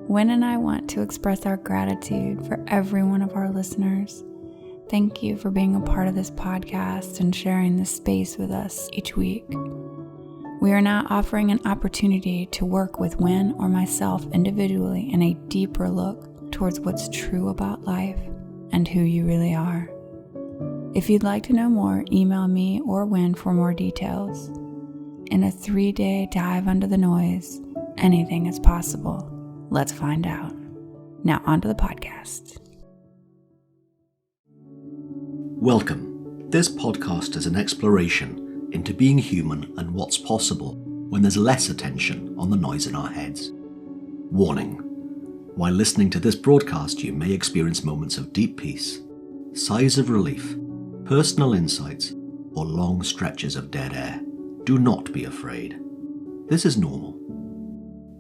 Wynn and I want to express our gratitude for every one of our listeners. Thank you for being a part of this podcast and sharing this space with us each week. We are now offering an opportunity to work with Wynn or myself individually in a deeper look towards what's true about life and who you really are. If you'd like to know more, email me or Wynn for more details. In a 3-day dive under the noise, anything is possible. Let's find out. Now onto the podcast. Welcome. This podcast is an exploration into being human and what's possible when there's less attention on the noise in our heads. Warning. While listening to this broadcast, you may experience moments of deep peace, sighs of relief, personal insights, or long stretches of dead air. Do not be afraid. This is normal.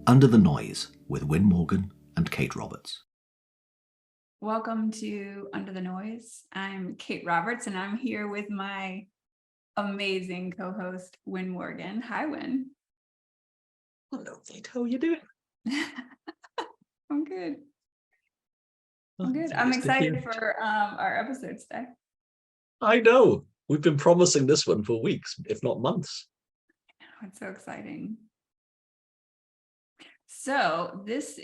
Under the Noise with Wynn Morgan and Kate Roberts. Welcome to Under the Noise. I'm Kate Roberts and I'm here with my amazing co-host, Wynn Morgan. Hi, Wynn. Hello, Kate. How are you doing? I'm good. Oh, I'm good. I'm excited for our episode today. I know. We've been promising this one for weeks, if not months. Oh, it's so exciting. So this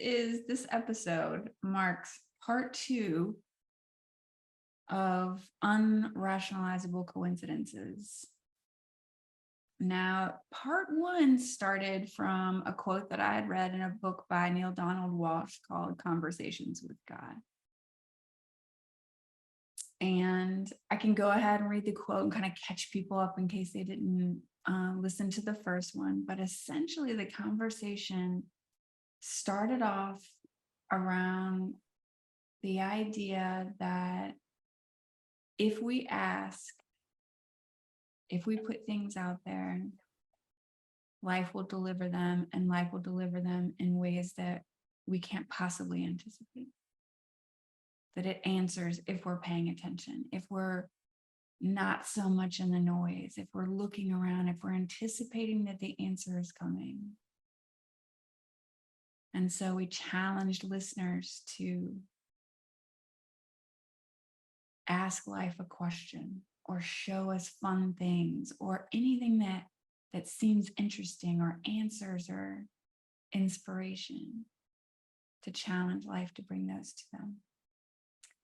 episode marks part 2 of Unrationalizable Coincidences. Now, part 1 started from a quote that I had read in a book by Neale Walsch called Conversations with God. And I can go ahead and read the quote and kind of catch people up in case they didn't listen to the first one. But essentially, the conversation started off around the idea that if we ask, if we put things out there, life will deliver them, and life will deliver them in ways that we can't possibly anticipate. That it answers if we're paying attention, if we're not so much in the noise, if we're looking around, if we're anticipating that the answer is coming. And so we challenged listeners to ask life a question or show us fun things or anything that seems interesting, or answers or inspiration, to challenge life to bring those to them.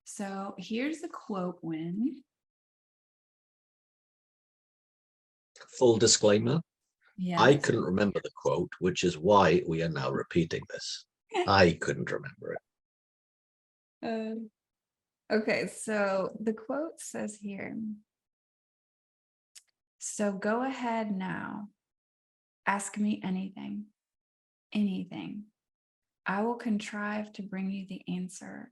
So here's the quote, Wynn. Full disclaimer, Yes. I couldn't remember the quote, which is why we are now repeating this. I couldn't remember it. Okay, so the quote says here, so go ahead now, ask me anything, anything. I will contrive to bring you the answer.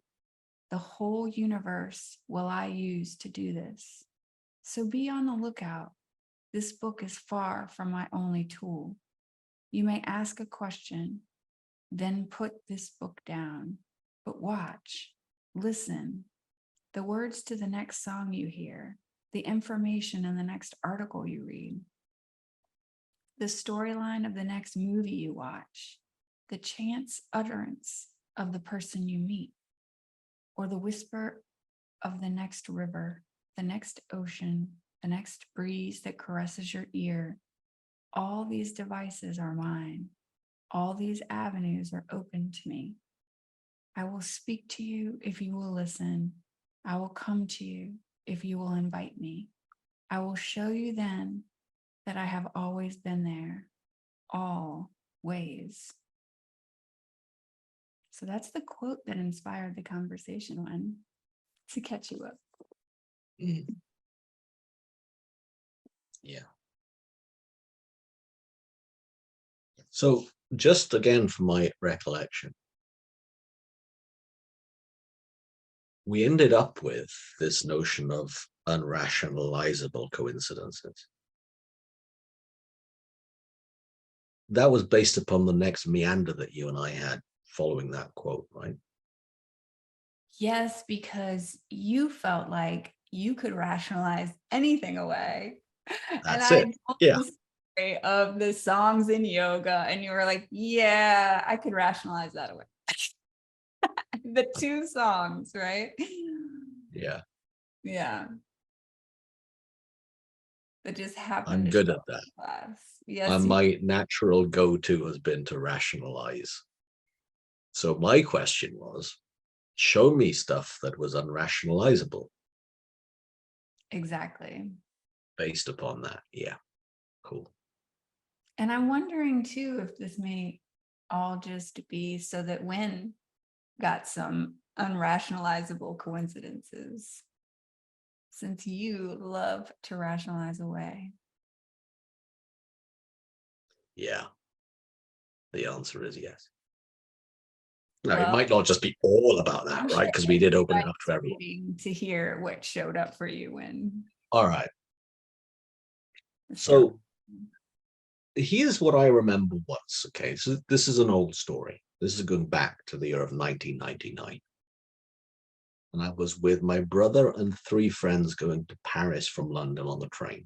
The whole universe will I use to do this. So be on the lookout. This book is far from my only tool. You may ask a question, then put this book down. But watch, listen. The words to the next song you hear, the information in the next article you read, the storyline of the next movie you watch, the chance utterance of the person you meet, or the whisper of the next river, the next ocean, the next breeze that caresses your ear. All these devices are mine. All these avenues are open to me. I will speak to you if you will listen. I will come to you if you will invite me. I will show you then that I have always been there, always. So that's the quote that inspired the conversation, one, to catch you up. Yeah. So just again, from my recollection, we ended up with this notion of unrationalizable coincidences. That was based upon the next meander that you and I had following that quote, right? Yes, because you felt like you could rationalize anything away. That's And it. I told Yeah. the story of the songs in yoga, and you were like, yeah, I could rationalize that away. The two songs, right? Yeah, Yeah. That just happened I'm to good show at up that. in class. Yes. And my natural go-to has been to rationalize. So my question was, show me stuff that was unrationalizable Exactly. based upon that. Yeah, cool. And I'm wondering too if this may all just be so that Wynn got some unrationalizable coincidences, since you love to rationalize away. Yeah, the answer is yes. Now, it Well, might not just be all about that, I'm right? sure Because we did open it up to everybody's everyone. waiting to hear what showed up for you when All right. the story. So here's what I remember once. Okay, so this is an old story. This is going back to the year of 1999. And I was with my brother and 3 friends going to Paris from London on the train.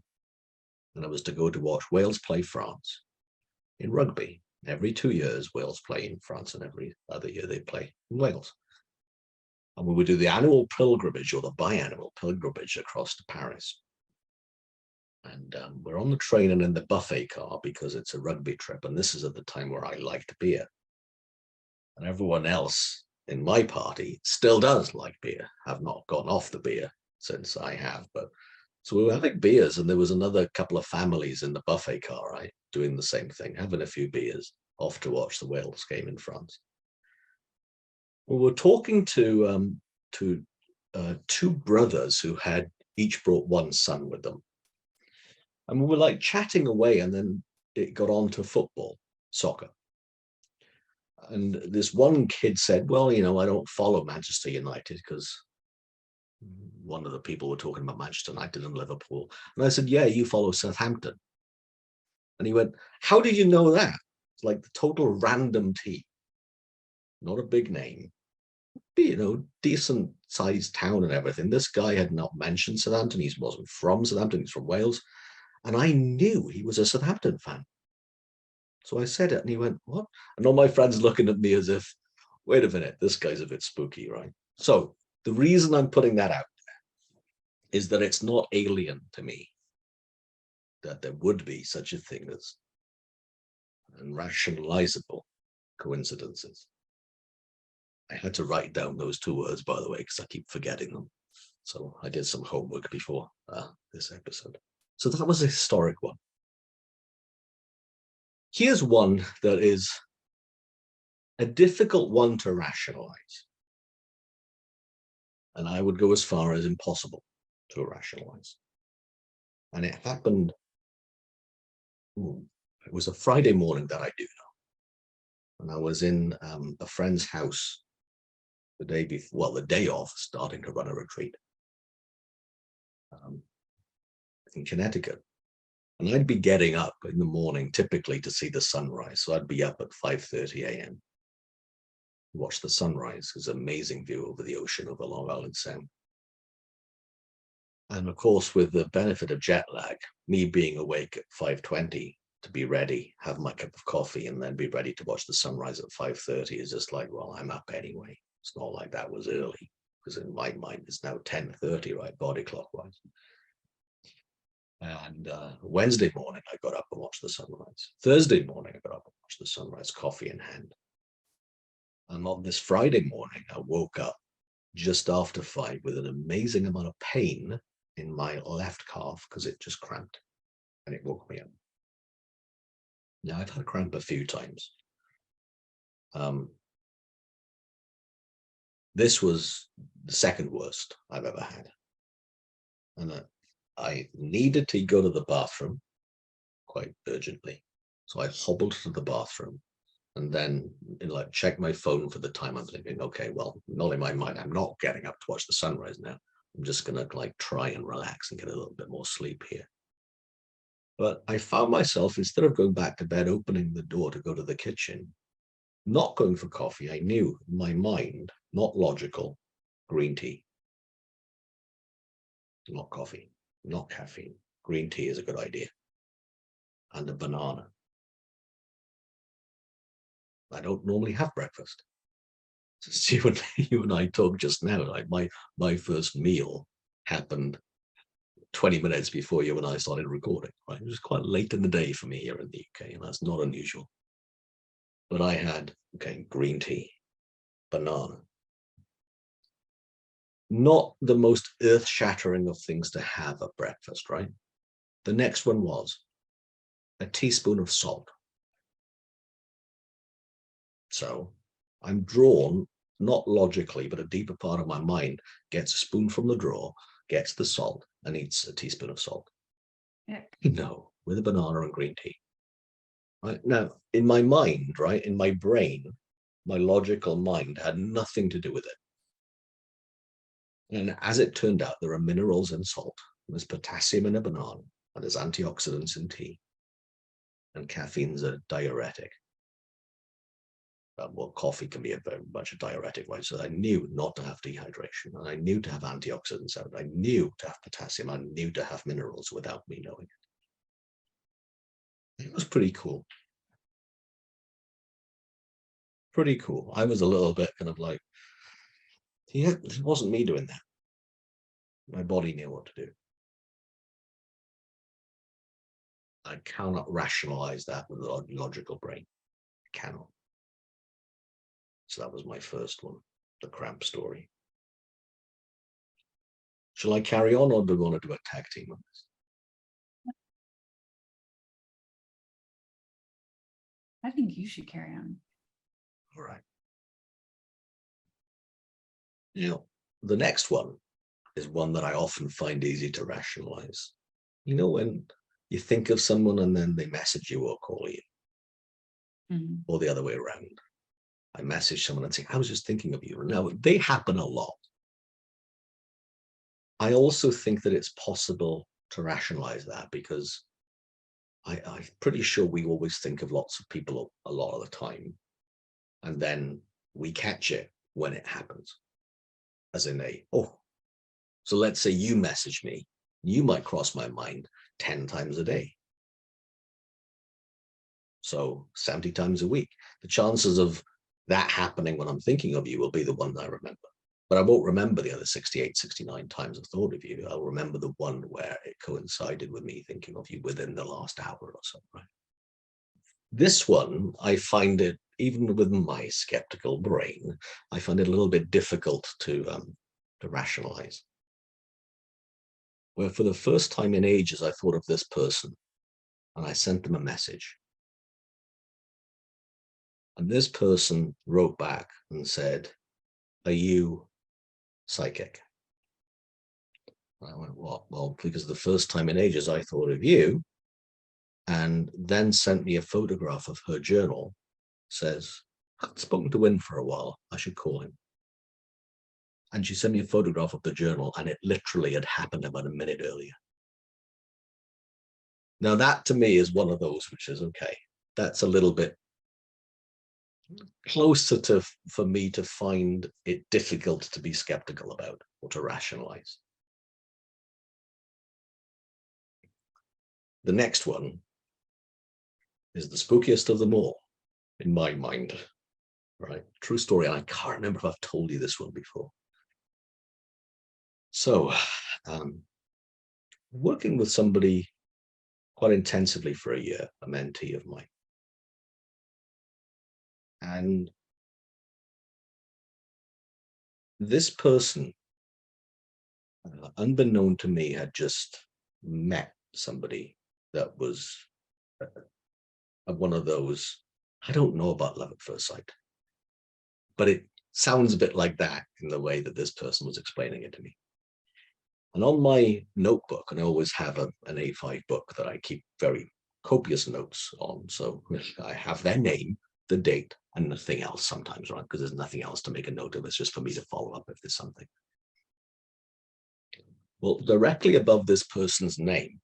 And I was to go to watch Wales play France in rugby. Every 2 years, Wales play in France, and every other year they play in Wales. And we would do the annual pilgrimage or the biannual pilgrimage across to Paris. And we're on the train and in the buffet car because it's a rugby trip. And this is at the time where I liked beer. And everyone else in my party still does like beer. Have not gone off the beer since I have. But so we were having beers, and there was another couple of families in the buffet car, right, doing the same thing, having a few beers, off to watch the Wales game in France. We were talking to 2 brothers who had each brought one son with them. And we were like chatting away, and then it got on to football, soccer. And this one kid said, well, I don't follow Manchester United, because one of the people were talking about Manchester United and Liverpool. And I said, yeah, you follow Southampton. And he went, how did you know that? It's like the total random team, not a big name, decent sized town and everything. This guy had not mentioned Southampton. He wasn't from Southampton. He's from Wales. And I knew he was a Southampton fan. So I said it, and he went, what? And all my friends looking at me as if, wait a minute, this guy's a bit spooky, right? So the reason I'm putting that out is that it's not alien to me that there would be such a thing as unrationalizable coincidences. I had to write down those 2 words, by the way, because I keep forgetting them. So I did some homework before this episode. So that was a historic one. Here's one that is a difficult one to rationalize. And I would go as far as impossible to rationalize. And it happened, it was a Friday morning that I do know. And I was in a friend's house the day before, well, the day of starting to run a retreat in Connecticut. And I'd be getting up in the morning typically to see the sunrise. So I'd be up at 5:30 a.m. watch the sunrise. It's an amazing view over the ocean over Long Island Sound. And of course, with the benefit of jet lag, me being awake at 5:20 to be ready, have my cup of coffee, and then be ready to watch the sunrise at 5:30 is just like, well, I'm up anyway. It's not like that was early, because in my mind, it's now 10:30, right, body clockwise. And Wednesday morning, I got up and watched the sunrise. Thursday morning, I got up and watched the sunrise, coffee in hand. And on this Friday morning, I woke up just after 5 with an amazing amount of pain in my left calf because it just cramped, and it woke me up. Now, I've had cramp a few times. This was the second worst I've ever had. And I needed to go to the bathroom quite urgently. So I hobbled to the bathroom and then check my phone for the time. I'm thinking, okay, well, not in my mind, I'm not getting up to watch the sunrise now. I'm just going to try and relax and get a little bit more sleep here. But I found myself, instead of going back to bed, opening the door to go to the kitchen, not going for coffee. I knew in my mind, not logical, green tea. Not coffee, not caffeine. Green tea is a good idea. And a banana. I don't normally have breakfast. So you and I talked just now, like my first meal happened 20 minutes before you and I started recording, right? It was quite late in the day for me here in the UK, and that's not unusual. But I had, okay, green tea, banana. Not the most earth-shattering of things to have at breakfast, right? The next one was a teaspoon of salt. So I'm drawn, not logically, but a deeper part of my mind gets a spoon from the drawer, gets the salt, and eats a teaspoon of salt. Yeah. No, with a banana and green tea. Right now, in my mind, right, in my brain, my logical mind had nothing to do with it. And as it turned out, there are minerals in salt. There's potassium in a banana, and there's antioxidants in tea. And caffeine's a diuretic. Well, coffee can be a very much a diuretic, right? So I knew not to have dehydration, and I knew to have antioxidants out. I knew to have potassium. I knew to have minerals without me knowing it. It was pretty cool. Pretty cool. I was a little bit kind of like, yeah, it wasn't me doing that. My body knew what to do. I cannot rationalize that with a logical brain. I cannot. So that was my first one, the cramp story. Shall I carry on, or do we want to do a tag team on this? I think you should carry on. All right. Now, the next one is one that I often find easy to rationalize. You know, when you think of someone and then they message you or call you, or the other way around. I message someone and say, I was just thinking of you. Now, they happen a lot. I also think that it's possible to rationalize that, because I'm pretty sure we always think of lots of people a lot of the time, and then we catch it when it happens, as in so let's say you message me, you might cross my mind 10 times a day. So 70 times a week. The chances of that happening when I'm thinking of you will be the one I remember. But I won't remember the other 68, 69 times I've thought of you. I'll remember the one where it coincided with me thinking of you within the last hour or so, right? This one, I find it, even with my skeptical brain, I find it a little bit difficult to rationalize. Where for the first time in ages, I thought of this person and I sent them a message. And this person wrote back and said, are you psychic? I went, what? Well, because the first time in ages I thought of you, and then sent me a photograph of her journal. Says, I've spoken to Wynne for a while, I should call him. And she sent me a photograph of the journal, and it literally had happened about a minute earlier. Now that to me is one of those which is, okay, that's a little bit closer to, for me to find it difficult to be skeptical about or to rationalize. The next one is the spookiest of them all, in my mind, right? True story. And I can't remember if I've told you this one before. So, working with somebody quite intensively for a year, a mentee of mine. And this person, unbeknown to me, had just met somebody that was one of those, I don't know about love at first sight, but it sounds a bit like that in the way that this person was explaining it to me. And on my notebook, and I always have an A5 book that I keep very copious notes on. So I have their name, the date, and nothing else sometimes, right? Because there's nothing else to make a note of. It's just for me to follow up if there's something. Well, directly above this person's name,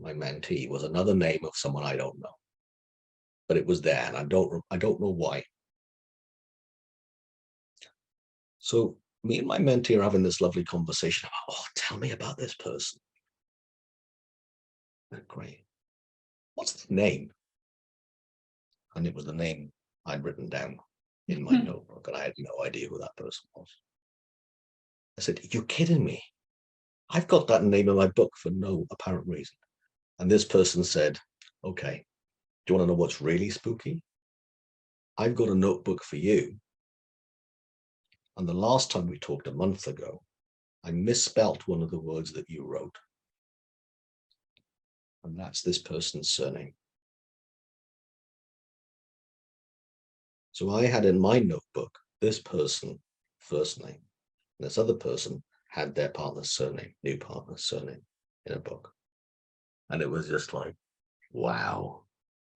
my mentee, was another name of someone I don't know. But it was there, and I don't know why. So me and my mentee are having this lovely conversation about, oh, tell me about this person. Great. What's the name? And it was the name I'd written down in my notebook, and I had no idea who that person was. I said, "You're kidding me. I've got that name in my book for no apparent reason." And this person said, "Okay, do you want to know what's really spooky? I've got a notebook for you. And the last time we talked a month ago, I misspelt one of the words that you wrote. And that's this person's surname." So I had in my notebook this person, first name. And this other person had their partner's surname, new partner's surname in a book. And it was just like, wow.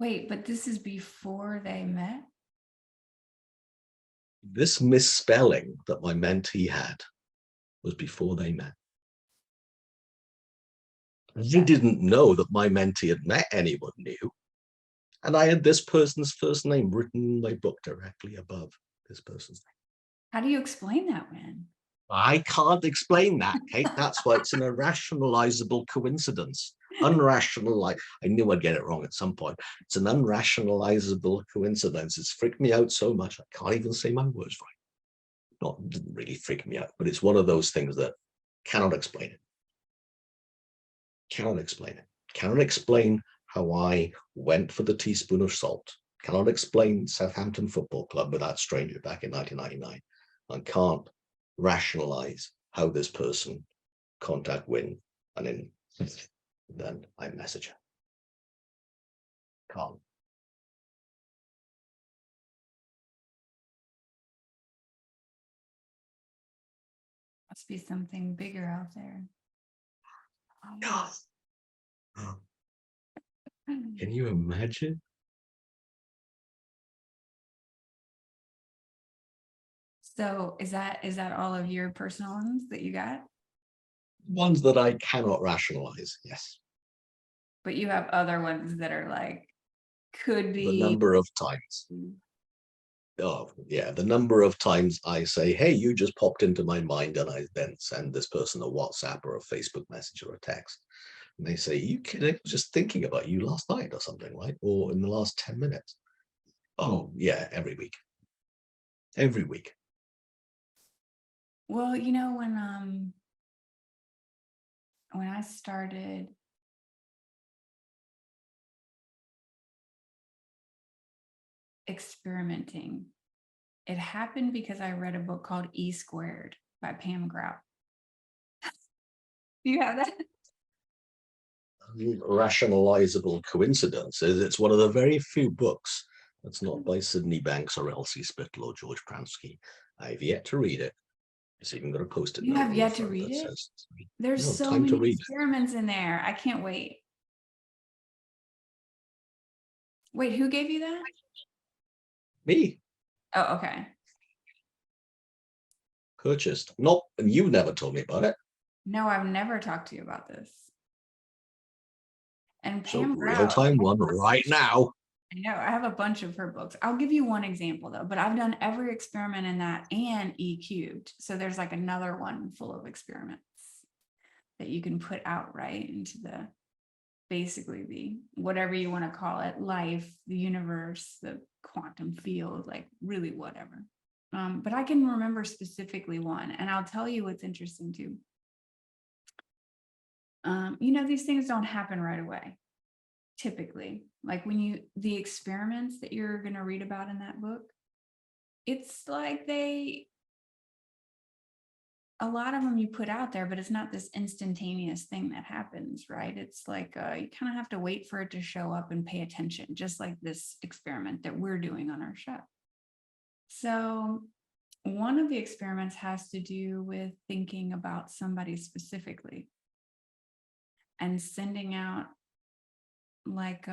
Wait, but this is before they met? This misspelling that my mentee had was before they met. I didn't know that my mentee had met anyone new. And I had this person's first name written in my book directly above this person's name. How do you explain that, Win? I can't explain that, Kate. That's why it's an irrationalizable coincidence. Unrational, I knew I'd get it wrong at some point. It's an unrationalizable coincidence. It's freaked me out so much I can't even say my words right. Didn't really freak me out, but it's one of those things that cannot explain it. Cannot explain it. Cannot explain how I went for the teaspoon of salt. Cannot explain Southampton Football Club with that stranger back in 1999. And can't rationalize how this person contact Win, and then I message her. Can't. Must be something bigger out there. Can you imagine? So is that all of your personal ones that you got? Ones that I cannot rationalize, yes. But you have other ones that are like, could be. The number of times. Oh, yeah. The number of times I say, "Hey, you just popped into my mind," and I then send this person a WhatsApp or a Facebook message or a text. And they say, "You kidding? I was just thinking about you last night," or something, right? Or in the last 10 minutes. Oh, yeah, every week. Every week. Well, when I started experimenting, it happened because I read a book called E Squared by Pam Grout. Do you have that? Rationalizable coincidences. It's one of the very few books that's not by Sydney Banks or Elsie Spittle or George Pransky. I've yet to read it. It's even got a post-it You note have on yet the to front read that it? says, There's "No, so time to many read it." experiments in there. I can't wait. Wait, who gave you that? Me, Oh, okay. purchased. Not, and you never told me about it. No, I've never talked to you about this. And So Pam Grout, real-time one right now. I know, I have a bunch of her books. I'll give you one example though, but I've done every experiment in that and E cubed. So there's like another one full of experiments that you can put out right into the, basically the, whatever you want to call it, life, the universe, the quantum field, like really whatever. But I can remember specifically one, and I'll tell you what's interesting too. These things don't happen right away. Typically, like the experiments that you're going to read about in that book, it's like a lot of them you put out there, but it's not this instantaneous thing that happens, right? It's like you kind of have to wait for it to show up and pay attention, just like this experiment that we're doing on our show. So one of the experiments has to do with thinking about somebody specifically and sending out like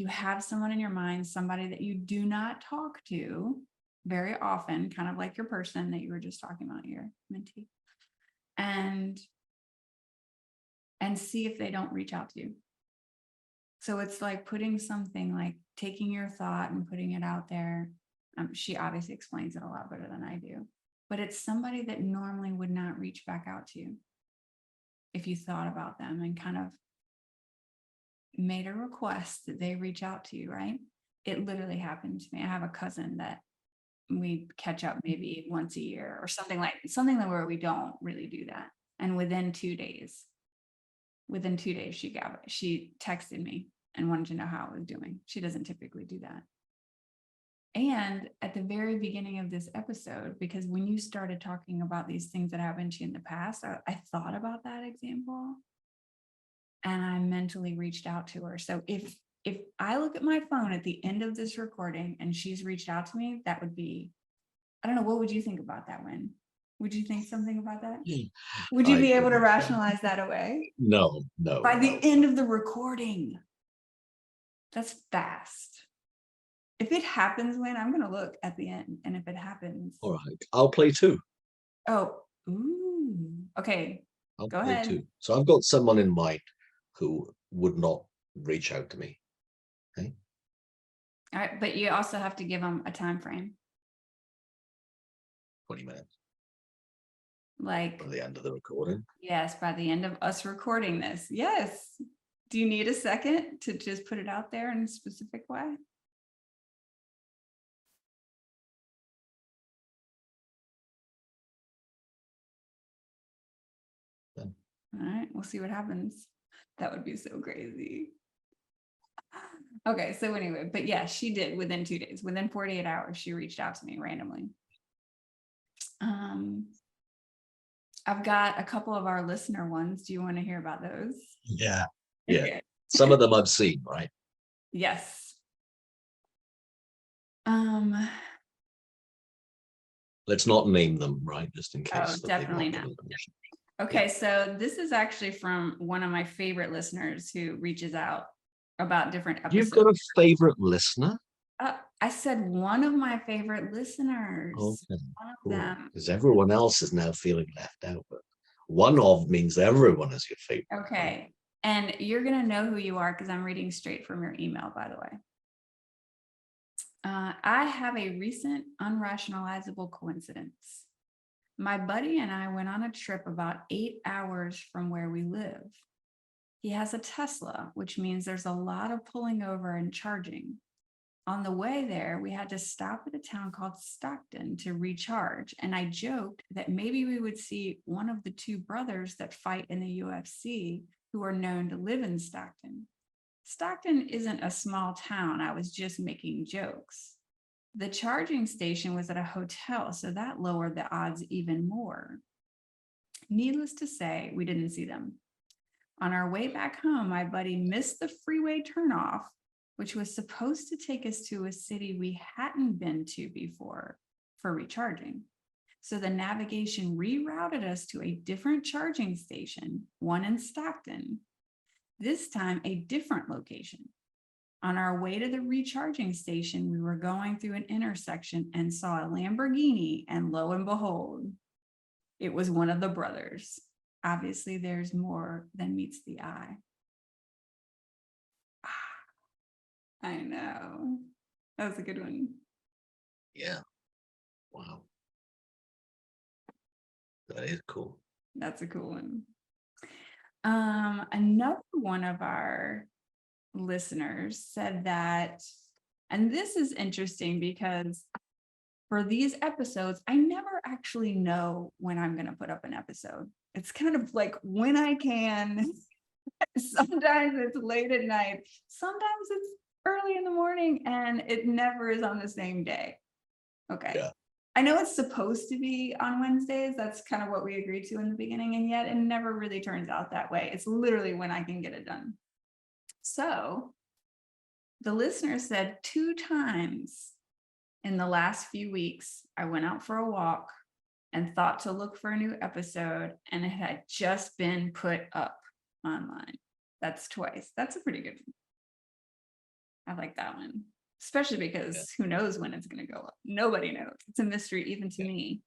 you have someone in your mind, somebody that you do not talk to very often, kind of like your person that you were just talking about, your mentee, and see if they don't reach out to you. So it's like putting something, like taking your thought and putting it out there. She obviously explains it a lot better than I do, but it's somebody that normally would not reach back out to you if you thought about them and kind of made a request that they reach out to you, right? It literally happened to me. I have a cousin that we catch up maybe once a year or something like where we don't really do that. And within 2 days, she texted me and wanted to know how I was doing. She doesn't typically do that. And at the very beginning of this episode, because when you started talking about these things that happened to you in the past, I thought about that example and I mentally reached out to her. So if I look at my phone at the end of this recording and she's reached out to me, that would be, I don't know, what would you think about that, Win? Would you think something about that? Would you be able to rationalize that away? No. By the end of the recording. That's fast. If it happens, Win, I'm going to look at the end. And if it happens. All right. I'll play 2. Oh, ooh. Okay. Go ahead. 2. So I've got someone in mind who would not reach out to me. Okay. All right. But you also have to give them a time frame. 20 minutes. Like. By the end of the recording. Yes. By the end of us recording this. Yes. Do you need a second to just put it out there in a specific way? Then. All right, we'll see what happens. That would be so crazy. Okay, so anyway, but yeah, she did within 2 days. Within 48 hours, she reached out to me randomly. I've got a couple of our listener ones. Do you want to hear about those? Yeah. Okay. Some of them I've seen, right? Yes. Let's not name them, right? Just in case. Oh, definitely not. Okay, so this is actually from one of my favorite listeners who reaches out about different episodes. You've got a favorite listener? I said one of my favorite listeners. Okay, one of them. Because everyone else is now feeling left out. But one of means everyone is your favorite. Okay, right? And you're going to know who you are because I'm reading straight from your email, by the way. I have a recent unrationalizable coincidence. My buddy and I went on a trip about 8 hours from where we live. He has a Tesla, which means there's a lot of pulling over and charging. On the way there, we had to stop at a town called Stockton to recharge. And I joked that maybe we would see one of the 2 brothers that fight in the UFC who are known to live in Stockton. Stockton isn't a small town. I was just making jokes. The charging station was at a hotel, so that lowered the odds even more. Needless to say, we didn't see them. On our way back home, my buddy missed the freeway turnoff, which was supposed to take us to a city we hadn't been to before for recharging. So the navigation rerouted us to a different charging station, one in Stockton, this time a different location. On our way to the recharging station, we were going through an intersection and saw a Lamborghini, and lo and behold, it was one of the brothers. Obviously, there's more than meets the eye. I know. That was a good one. Yeah. Wow. That is cool. That's a cool one. Another one of our listeners said that, and this is interesting because for these episodes, I never actually know when I'm going to put up an episode. It's kind of like when I can. Sometimes it's late at night. Sometimes it's early in the morning, and it never is on the same day. Okay. Yeah. I know it's supposed to be on Wednesdays. That's kind of what we agreed to in the beginning, and yet it never really turns out that way. It's literally when I can get it done. So the listener said 2 times in the last few weeks, I went out for a walk and thought to look for a new episode, and it had just been put up online. That's twice. That's a pretty good one. I like that one, especially because who knows when it's going to go up. Nobody knows. It's a mystery even to me.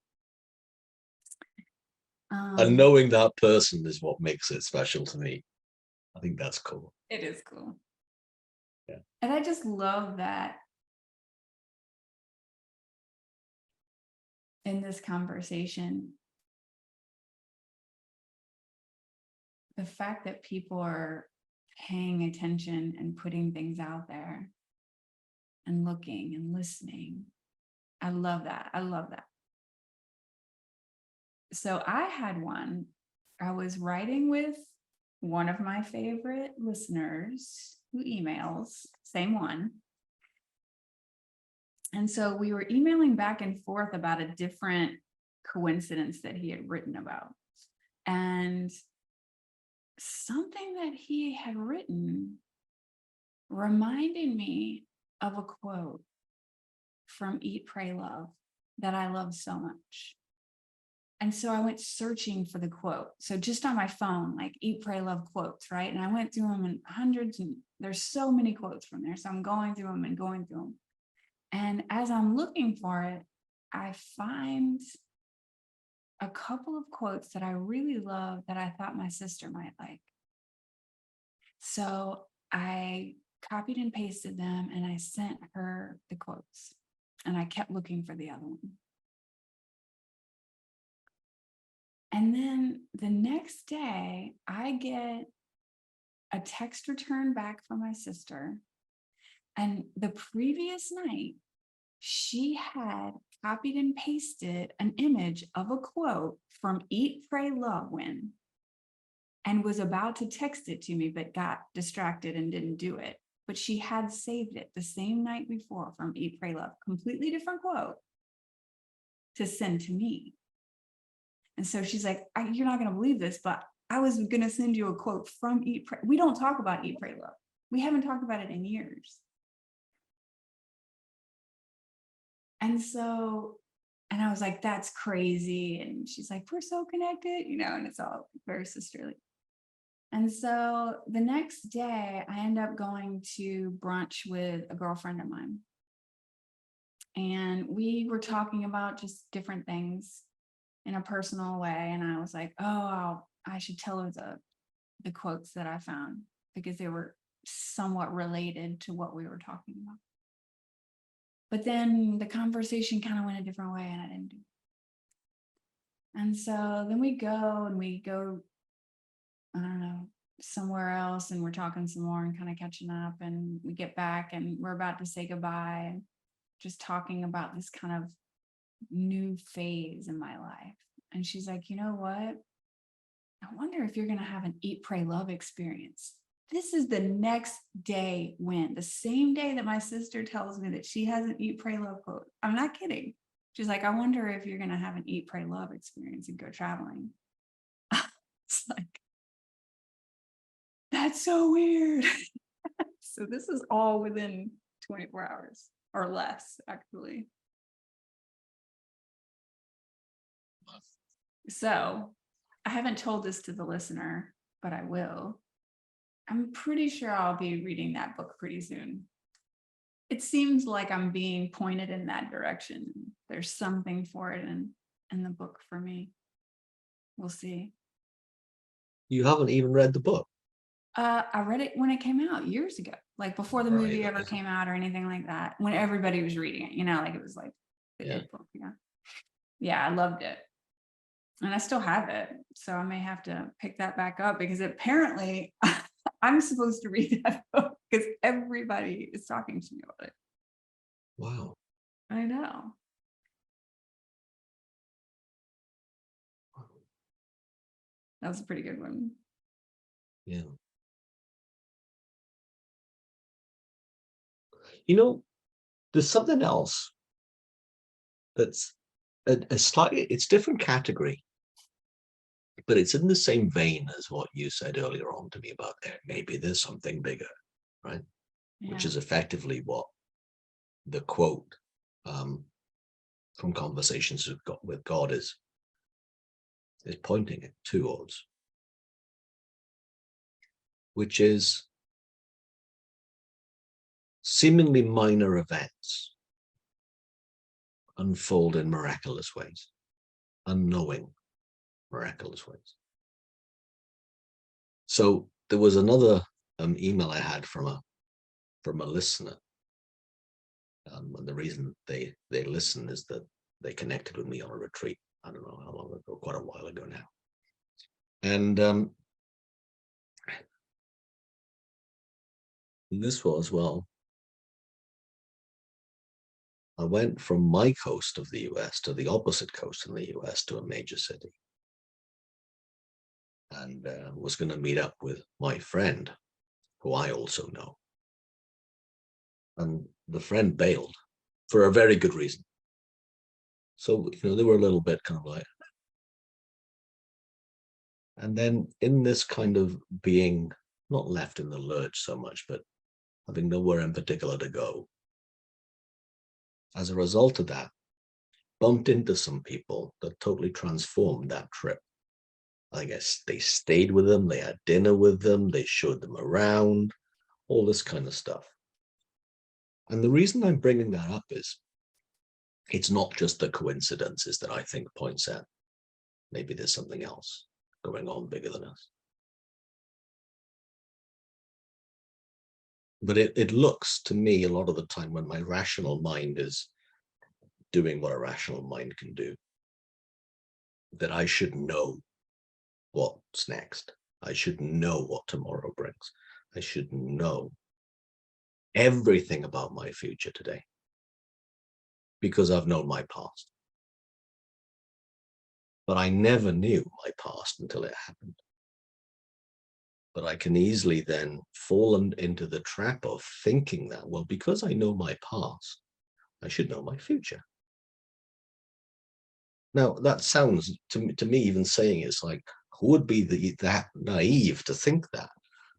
And knowing that person is what makes it special to me. I think that's cool. It is cool. Yeah. And I just love that in this conversation, the fact that people are paying attention and putting things out there and looking and listening. I love that. I love that. So I had one. I was writing with one of my favorite listeners who emails, same one. And so we were emailing back and forth about a different coincidence that he had written about. And something that he had written reminded me of a quote from Eat, Pray, Love that I love so much. And so I went searching for the quote. So just on my phone, like Eat, Pray, Love quotes, right? And I went through them in hundreds, and there's so many quotes from there. So I'm going through them and going through them. And as I'm looking for it, I find a couple of quotes that I really love that I thought my sister might like. So I copied and pasted them and I sent her the quotes, and I kept looking for the other one. And then the next day, I get a text return back from my sister. And the previous night, she had copied and pasted an image of a quote from Eat, Pray, Love Win, and was about to text it to me, but got distracted and didn't do it. But she had saved it the same night before from Eat, Pray, Love, completely different quote, to send to me. And so she's like, you're not going to believe this, but I was going to send you a quote from Eat, Pray. We don't talk about Eat, Pray, Love. We haven't talked about it in years. And so, and I was like, that's crazy. And she's like, we're so connected, and it's all very sisterly. And so the next day, I end up going to brunch with a girlfriend of mine. And we were talking about just different things in a personal way. And I was like, oh, I should tell her the quotes that I found, because they were somewhat related to what we were talking about. But then the conversation kind of went a different way, and I didn't do it. And so then we go, I don't know, somewhere else, and we're talking some more and kind of catching up, and we get back and we're about to say goodbye, and just talking about this kind of new phase in my life. And she's like, you know what? I wonder if you're going to have an Eat, Pray, Love experience. This is the next day when, the same day that my sister tells me that she has an Eat, Pray, Love quote. I'm not kidding. She's like, I wonder if you're going to have an Eat, Pray, Love experience and go traveling. It's like, that's so weird. So this is all within 24 hours or less, actually. So I haven't told this to the listener, but I will. I'm pretty sure I'll be reading that book pretty soon. It seems like I'm being pointed in that direction. There's something for it in the book for me. We'll see. You haven't even read the book? I read it when it came out years ago, like before the movie Right, ever okay. came out or anything like that, when everybody was reading it, like it was like the Yeah. good book. Yeah, I loved it. And I still have it. So I may have to pick that back up, because apparently I'm supposed to read that book because everybody is talking to me about it. Wow. I know. That was a pretty good one. Yeah. There's something else that's a slightly, it's different category, but it's in the same vein as what you said earlier on to me about maybe there's something bigger, right? Yeah. Which is effectively what the quote from Conversations with God is pointing it towards, which is seemingly minor events unfold in miraculous ways, unknowing miraculous ways. So there was another email I had from a listener, and the reason they listen is that they connected with me on a retreat. I don't know how long ago, quite a while ago now. And this was, well, I went from my coast of the US to the opposite coast in the US to a major city. And was going to meet up with my friend, who I also know. And the friend bailed for a very good reason. So, they were a little bit kind of like, and then in this kind of being not left in the lurch so much, but having nowhere in particular to go. As a result of that, bumped into some people that totally transformed that trip. I guess they stayed with them, they had dinner with them, they showed them around, all this kind of stuff. And the reason I'm bringing that up is it's not just the coincidences that I think points at maybe there's something else going on bigger than us. But it looks to me a lot of the time when my rational mind is doing what a rational mind can do, that I should know what's next. I should know what tomorrow brings. I should know everything about my future today because I've known my past. But I never knew my past until it happened. But I can easily then fall into the trap of thinking that, well, because I know my past, I should know my future. Now, that sounds, to me, even saying it's like, who would be that naive to think that?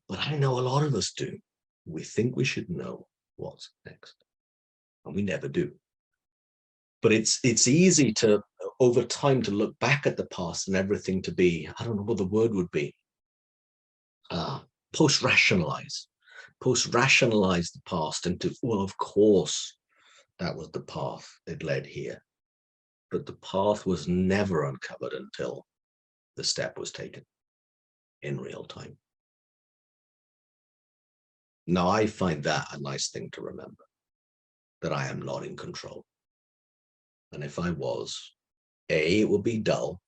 But I know a lot of us do. We think we should know what's next, and we never do. But it's easy to, over time, to look back at the past and everything to be, I don't know what the word would be, post-rationalize the past into, well, of course, that was the path it led here. But the path was never uncovered until the step was taken in real time. Now, I find that a nice thing to remember, that I am not in control. And if I was, A, it would be dull,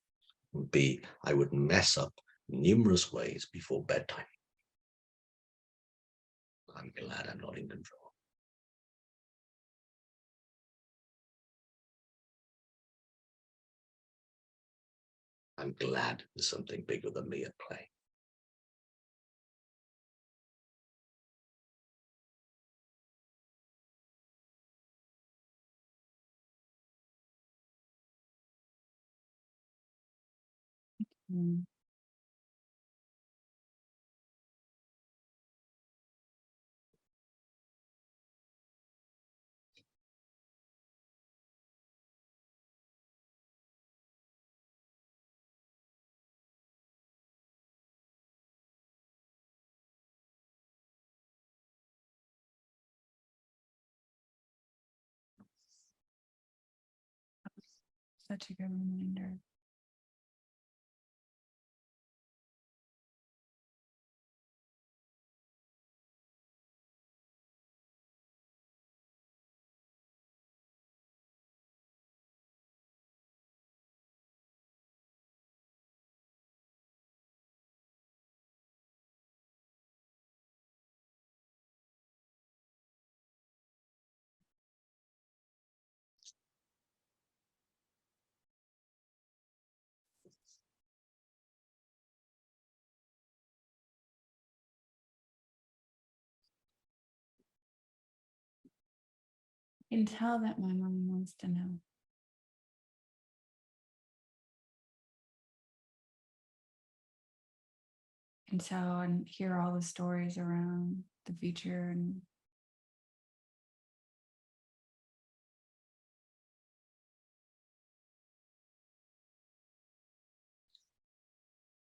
and B, I would mess up numerous ways before bedtime. I'm glad I'm not in control. I'm glad there's something bigger than me at play. Mm. Such a good reminder. I can tell that my mom wants to know. And so and hear all the stories around the future and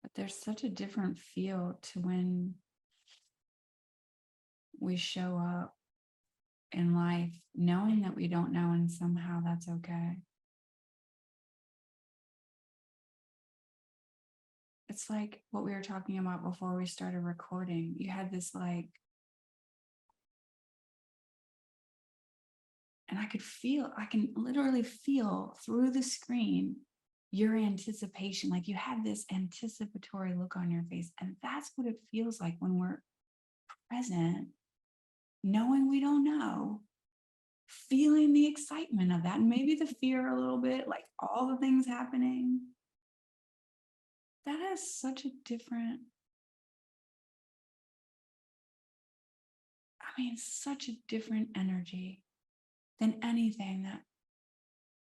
but there's such a different feel to when we show up in life knowing that we don't know and somehow that's okay. It's like what we were talking about before we started recording. You had this like, and I can literally feel through the screen your anticipation. Like you had this anticipatory look on your face. And that's what it feels like when we're present, knowing we don't know, feeling the excitement of that, and maybe the fear a little bit, like all the things happening. That has such a different, such a different energy than anything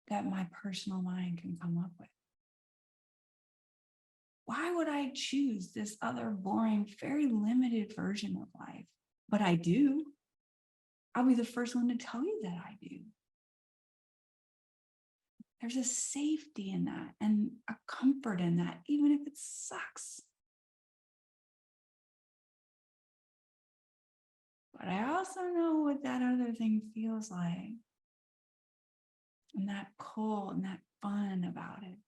that my personal mind can come up with. Why would I choose this other boring, very limited version of life? But I do. I'll be the first one to tell you that I do. There's a safety in that and a comfort in that, even if it sucks. But I also know what that other thing feels like. And that pull and that fun about it.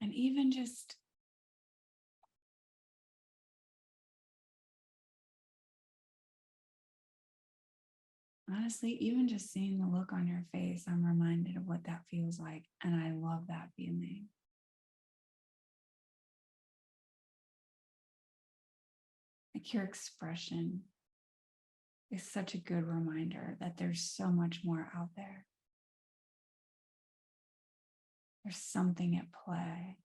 And even just honestly, even just seeing the look on your face, I'm reminded of what that feels like. And I love that feeling. Like your expression is such a good reminder that there's so much more out there. There's something at play.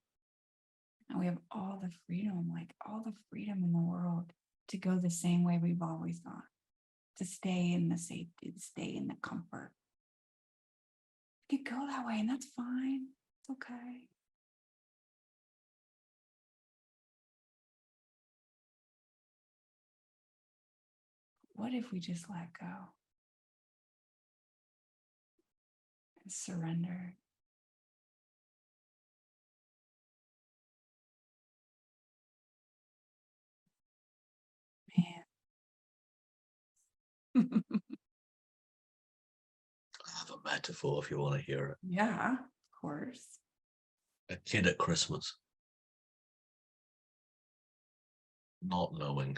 And we have all the freedom, like all the freedom in the world to go the same way we've always gone, to stay in the safety, to stay in the comfort. You could go that way, and that's fine. It's okay. What if we just let go and surrender? Man. I have a metaphor if you want to hear it. Yeah, of course. A kid at Christmas, not knowing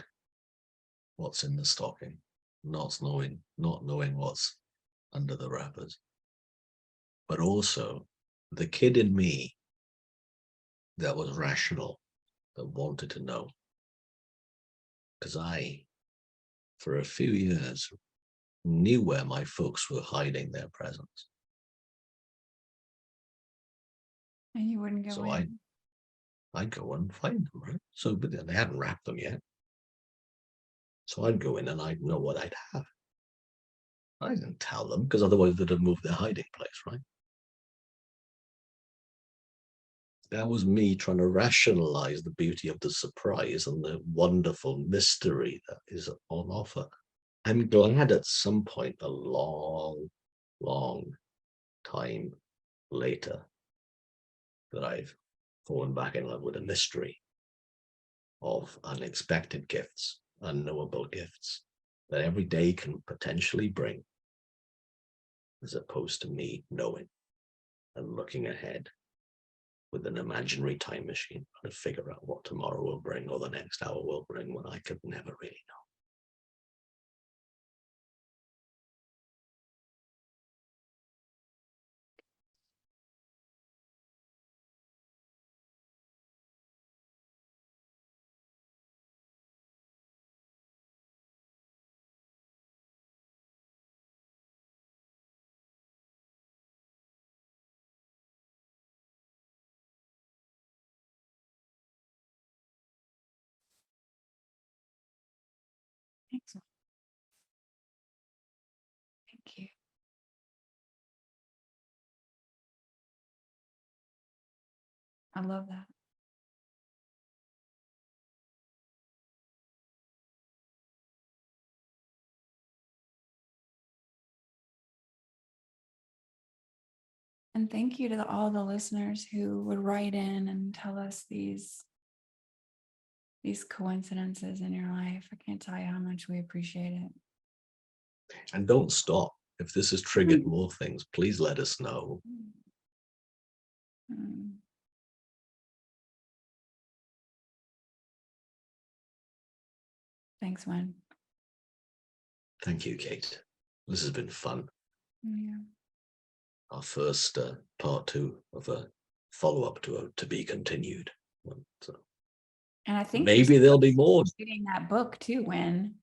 what's in the stocking, not knowing what's under the wrappers. But also the kid in me that was rational, that wanted to know. Because I, for a few years, knew where my folks were hiding their presents. And you wouldn't go So in. I'd go and find them, right? So, but they hadn't wrapped them yet. So I'd go in and I'd know what I'd have. I didn't tell them because otherwise they'd have moved their hiding place, right? That was me trying to rationalize the beauty of the surprise and the wonderful mystery that is on offer. I'm glad at some point, a long, long time later, that I've fallen back in love with a mystery of unexpected gifts, unknowable gifts that every day can potentially bring, as opposed to me knowing and looking ahead with an imaginary time machine trying to figure out what tomorrow will bring or the next hour will bring when I could never really know. Excellent. Thank you. I love that. And thank you to all the listeners who would write in and tell us these coincidences in your life. I can't tell you how much we appreciate it. And don't stop. If this has triggered more things, please let us know. Thanks, Wen. Thank you, Kate. This has been fun. Yeah. Our first part 2 of a follow-up to a to be continued. So And I think maybe there'll be more. reading that book too,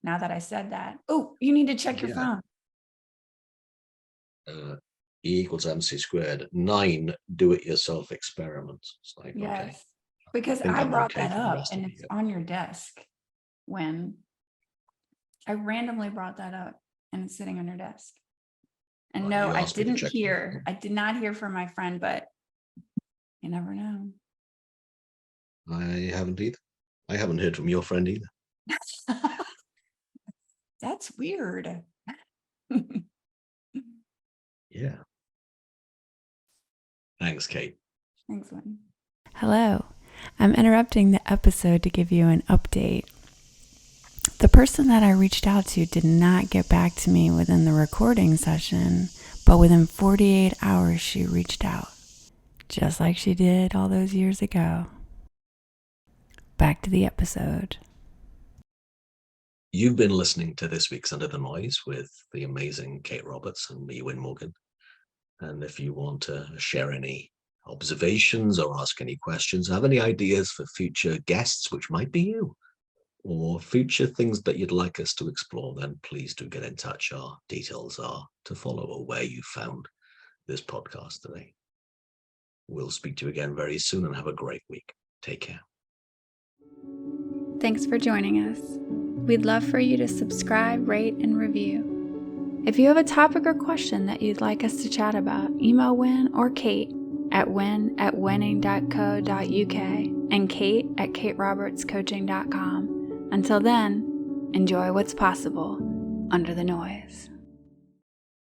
now that I said that. Oh, you need to check your phone. E equals MC squared. 9 do-it-yourself experiments. It's like, Yes. okay. Because think I I'm brought okay that for the up rest of and the it's year. on your desk when I randomly brought that up and it's sitting on your desk. And Well, no, you I asked me to didn't check hear. I did not hear from my friend, but you never know. I haven't either. I haven't heard from your friend either. That's weird. Yeah. Thanks, Kate. Thanks, Lynn. Hello, I'm interrupting the episode to give you an update. The person that I reached out to did not get back to me within the recording session, but within 48 hours she reached out, just like she did all those years ago. Back to the episode. You've been listening to this week's Under the Noise with the amazing Kate Roberts and me, Win Morgan. And if you want to share any observations or ask any questions, have any ideas for future guests, which might be you, or future things that you'd like us to explore, then please do get in touch. Our details are to follow or where you found this podcast today. We'll speak to you again very soon and have a great week. Take care. Thanks for joining us. We'd love for you to subscribe, rate, and review. If you have a topic or question that you'd like us to chat about, email Win or Kate at win@winning.co.uk and Kate at katerobertscoaching.com. Until then, enjoy what's possible under the noise.